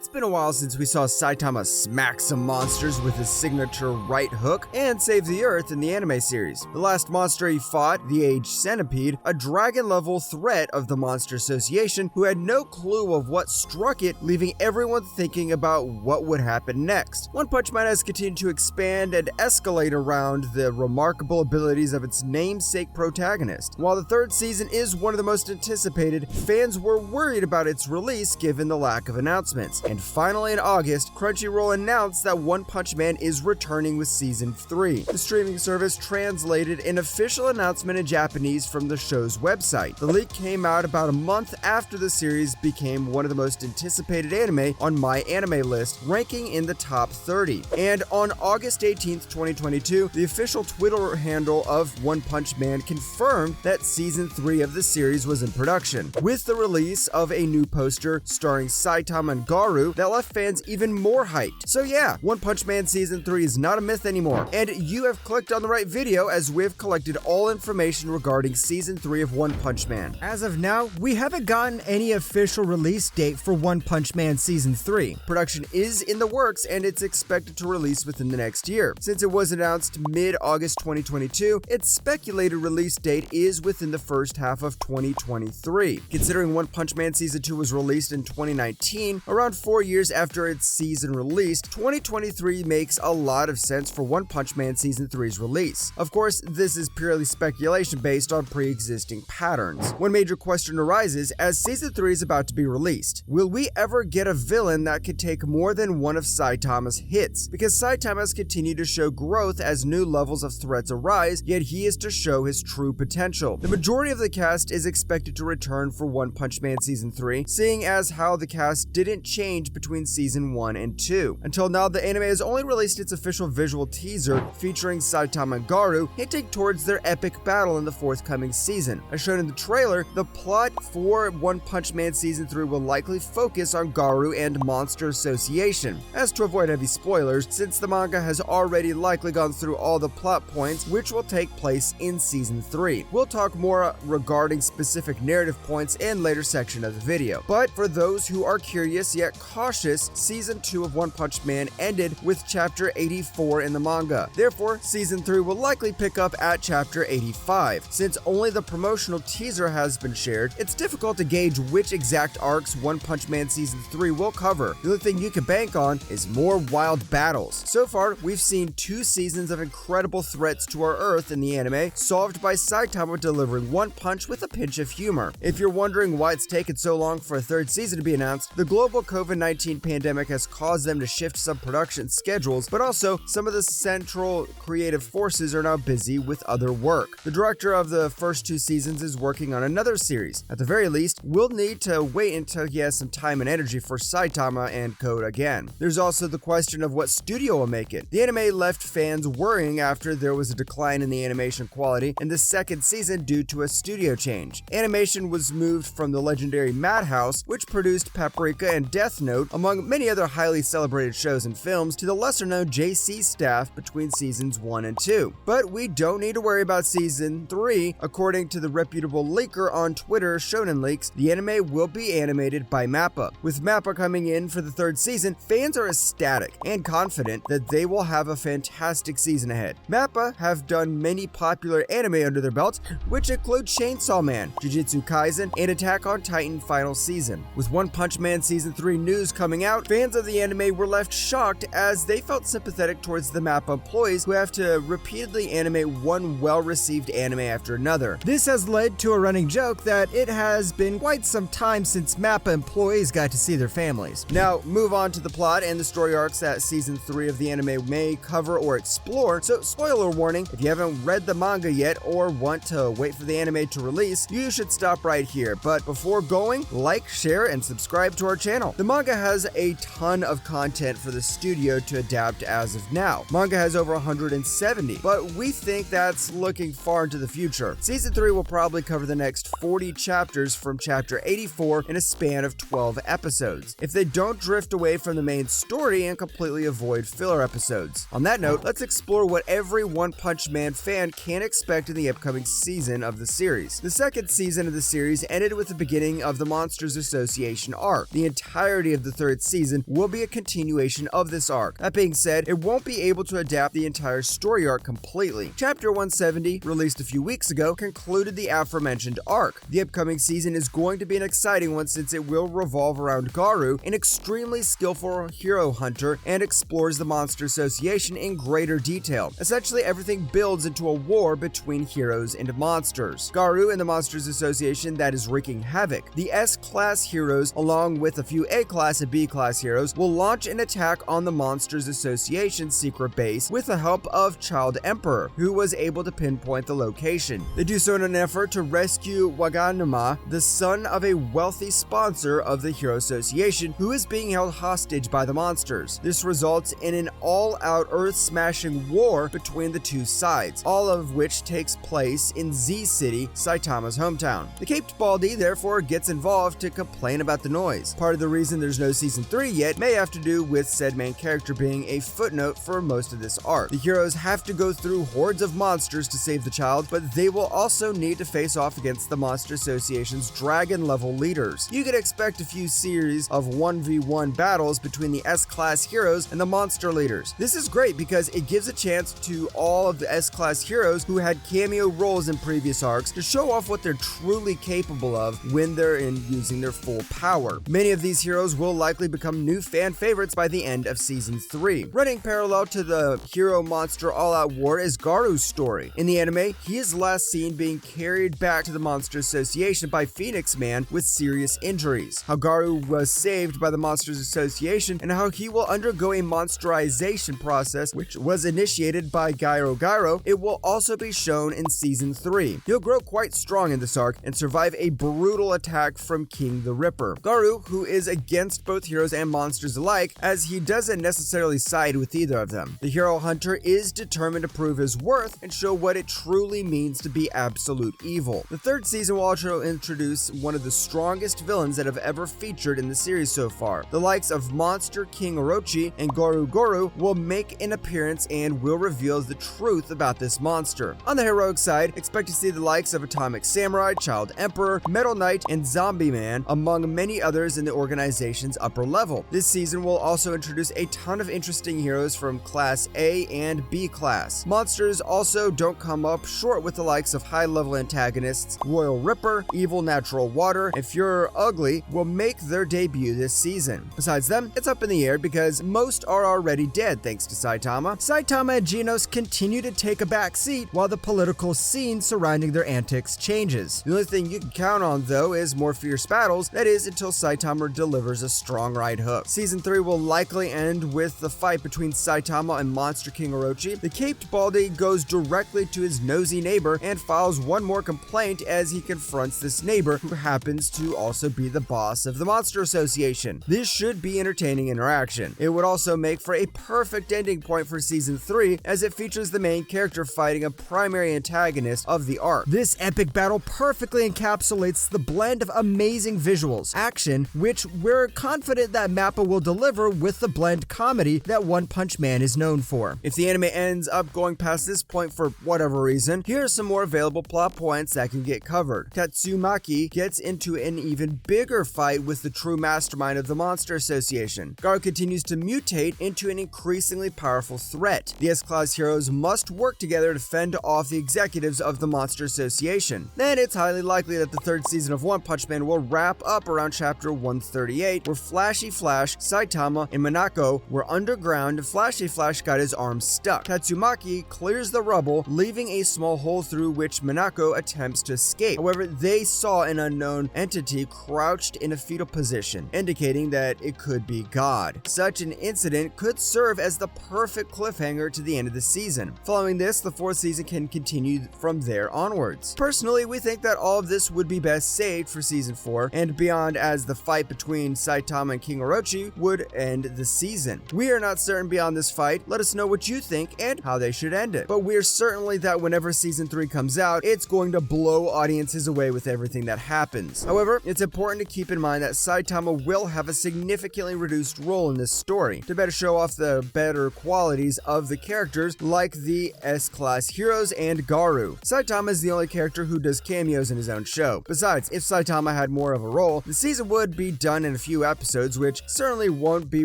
It's been a while since we saw Saitama smack some monsters with his signature right hook and save the Earth in the anime series. The last monster he fought, the Age Centipede, a dragon-level threat of the Monster Association who had no clue of what struck it, leaving everyone thinking about what would happen next. One Punch Man has continued to expand and escalate around the remarkable abilities of its namesake protagonist. While the third season is one of the most anticipated, fans were worried about its release given the lack of announcements. And finally in August, Crunchyroll announced that One Punch Man is returning with Season 3. The streaming service translated an official announcement in Japanese from the show's website. The leak came out about a month after the series became one of the most anticipated anime on My Anime List, ranking in the top 30. And on August 18th, 2022, the official Twitter handle of One Punch Man confirmed that Season 3 of the series was in production, with the release of a new poster starring Saitama and Garou that left fans even more hyped. So yeah, One Punch Man Season 3 is not a myth anymore, and you have clicked on the right video as we've collected all information regarding Season 3 of One Punch Man. As of now, we haven't gotten any official release date for One Punch Man Season 3. Production is in the works and it's expected to release within the next year. Since it was announced mid-August 2022, its speculated release date is within the first half of 2023. Considering One Punch Man Season 2 was released in 2019, around 4 years after its season release, 2023 makes a lot of sense for One Punch Man Season 3's release. Of course, this is purely speculation based on pre-existing patterns. One major question arises as Season 3 is about to be released. Will we ever get a villain that could take more than one of Saitama's hits? Because Saitama has continued to show growth as new levels of threats arise, yet he is to show his true potential. The majority of the cast is expected to return for One Punch Man Season 3, seeing as how the cast didn't change between Season 1 and 2. Until now, the anime has only released its official visual teaser featuring Saitama and Garou, hinting towards their epic battle in the forthcoming season. As shown in the trailer, the plot for One Punch Man Season 3 will likely focus on Garou and Monster Association. As to avoid heavy spoilers, since the manga has already likely gone through all the plot points which will take place in Season 3. We'll talk more regarding specific narrative points in later section of the video. But for those who are curious yet cautious, Season 2 of One Punch Man ended with Chapter 84 in the manga. Therefore, Season 3 will likely pick up at Chapter 85. Since only the promotional teaser has been shared, it's difficult to gauge which exact arcs One Punch Man Season 3 will cover. The only thing you can bank on is more wild battles. So far, we've seen 2 seasons of incredible threats to our Earth in the anime, solved by Saitama delivering one punch with a pinch of humor. If you're wondering why it's taken so long for a third season to be announced, the global COVID-19 pandemic has caused them to shift some production schedules, but also some of the central creative forces are now busy with other work. The director of the first 2 seasons is working on another series. At the very least, we'll need to wait until he has some time and energy for Saitama and Code again. There's also the question of what studio will make it. The anime left fans worrying after there was a decline in the animation quality in the second season due to a studio change. Animation was moved from the legendary Madhouse, which produced Paprika and Death Note, among many other highly celebrated shows and films, to the lesser-known JC staff between seasons 1 and 2. But we don't need to worry about Season 3. According to the reputable leaker on Twitter, Shonen Leaks, the anime will be animated by MAPPA. With MAPPA coming in for the third season, fans are ecstatic and confident that they will have a fantastic season ahead. MAPPA have done many popular anime under their belts, which include Chainsaw Man, Jujutsu Kaisen, and Attack on Titan final season. With One Punch Man Season 3 news coming out, fans of the anime were left shocked as they felt sympathetic towards the MAPPA employees who have to repeatedly animate one well-received anime after another. This has led to a running joke that it has been quite some time since MAPPA employees got to see their families. Now, move on to the plot and the story arcs that Season 3 of the anime may cover or explore, so spoiler warning, if you haven't read the manga yet or want to wait for the anime to release, you should stop right here. But before going, like, share, and subscribe to our channel. The manga has a ton of content for the studio to adapt as of now. Manga has over 170, but we think that's looking far into the future. Season 3 will probably cover the next 40 chapters from Chapter 84 in a span of 12 episodes, if they don't drift away from the main story and completely avoid filler episodes. On that note, let's explore what every One Punch Man fan can expect in the upcoming season of the series. The second season of the series ended with the beginning of the Monsters Association arc. The entirety of the third season will be a continuation of this arc. That being said, it won't be able to adapt the entire story arc completely. Chapter 170, released a few weeks ago, concluded the aforementioned arc. The upcoming season is going to be an exciting one since it will revolve around Garu, an extremely skillful hero hunter, and explores the Monster Association in greater detail. Essentially, everything builds into a war between heroes and monsters. Garu and the Monsters Association that is wreaking havoc. The S-Class heroes, along with a few A-Class and B-Class heroes, will launch an attack on the Monsters Association secret base with the help of Child Emperor, who was able to pinpoint the location. They do so in an effort to rescue Waganuma, the son of a wealthy sponsor of the Hero Association, who is being held hostage by the monsters. This results in an all-out earth-smashing war between the two sides, all of which takes place in Z City, Saitama's hometown. The Caped Baldy therefore gets involved to complain about the noise. Part of the reason there's no season 3 yet may have to do with said main character being a footnote for most of this arc. The heroes have to go through hordes of monsters to save the child, but they will also need to face off against the Monster Association's dragon-level leaders. You can expect a few series of 1v1 battles between the S-Class heroes and the monster leaders. This is great because it gives a chance to all of the S-Class heroes who had cameo roles in previous arcs to show off what they're truly capable of when they're using their full power. Many of these heroes will likely become new fan favorites by the end of Season 3. Running parallel to the hero-monster all-out war is Garu's story. In the anime, he is last seen being carried back to the Monster Association by Phoenix Man with serious injuries. How Garu was saved by the Monsters Association and how he will undergo a monsterization process which was initiated by Gyro Gyro, it will also be shown in Season 3. He'll grow quite strong in this arc and survive a brutal attack from King the Ripper. Garu, who is against both heroes and monsters alike, as he doesn't necessarily side with either of them. The hero hunter is determined to prove his worth and show what it truly means to be absolute evil. The third season will also introduce one of the strongest villains that have ever featured in the series so far. The likes of Monster King Orochi and Goru Goru will make an appearance and will reveal the truth about this monster. On the heroic side, expect to see the likes of Atomic Samurai, Child Emperor, Metal Knight, and Zombie Man, among many others in the organization's upper level. This season will also introduce a ton of interesting heroes from Class A and B Class. Monsters also don't come up short with the likes of high-level antagonists Royal Ripper, Evil Natural Water, and Fuhrer Ugly will make their debut this season. Besides them, it's up in the air because most are already dead thanks to Saitama. Saitama and Genos continue to take a back seat while the political scene surrounding their antics changes. The only thing you can count on though is more fierce battles, that is until Saitama delivers a strong right hook. Season 3 will likely end with the fight between Saitama and Monster King Orochi. The Caped Baldy goes directly to his nosy neighbor and files one more complaint as he confronts this neighbor who happens to also be the boss of the Monster Association. This should be entertaining interaction. It would also make for a perfect ending point for Season 3 as it features the main character fighting a primary antagonist of the arc. This epic battle perfectly encapsulates the blend of amazing visuals, action, which we're confident that Mappa will deliver with the blend comedy that One Punch Man is known for. If the anime ends up going past this point for whatever reason, here are some more available plot points that can get covered. Tatsumaki gets into an even bigger fight with the true mastermind of the Monster Association. Garu continues to mutate into an increasingly powerful threat. The S-Class heroes must work together to fend off the executives of the Monster Association. Then it's highly likely that the third season of One Punch Man will wrap up around chapter 138, where Flashy Flash, Saitama, and Minako were underground and Flashy Flash got his arms stuck. Tatsumaki clears the rubble, leaving a small hole through which Minako attempts to escape. However, they saw an unknown entity crouched in a fetal position, indicating that it could be God. Such an incident could serve as the perfect cliffhanger to the end of the season. Following this, the fourth season can continue from there onwards. Personally, we think that all of this would be best saved for Season 4 and beyond, as the fight between Saitama and King Orochi would end the season. We are not certain beyond this fight. Let us know what you think and how they should end it. But we're certainly that whenever Season 3 comes out, it's going to blow audiences away with everything that happens. However, it's important to keep in mind that Saitama will have a significantly reduced role in this story to better show off the better qualities of the characters like the S-Class heroes and Garu. Saitama is the only character who does cameos in his own show. Besides, if Saitama had more of a role, the season would be done in a few few episodes, which certainly won't be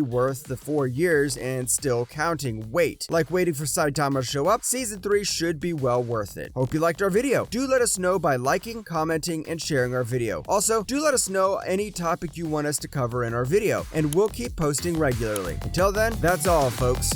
worth the 4 years and still counting wait. Like waiting for Saitama to show up, Season 3 should be well worth it. Hope you liked our video. Do let us know by liking, commenting, and sharing our video. Also, do let us know any topic you want us to cover in our video, and we'll keep posting regularly. Until then, that's all, folks.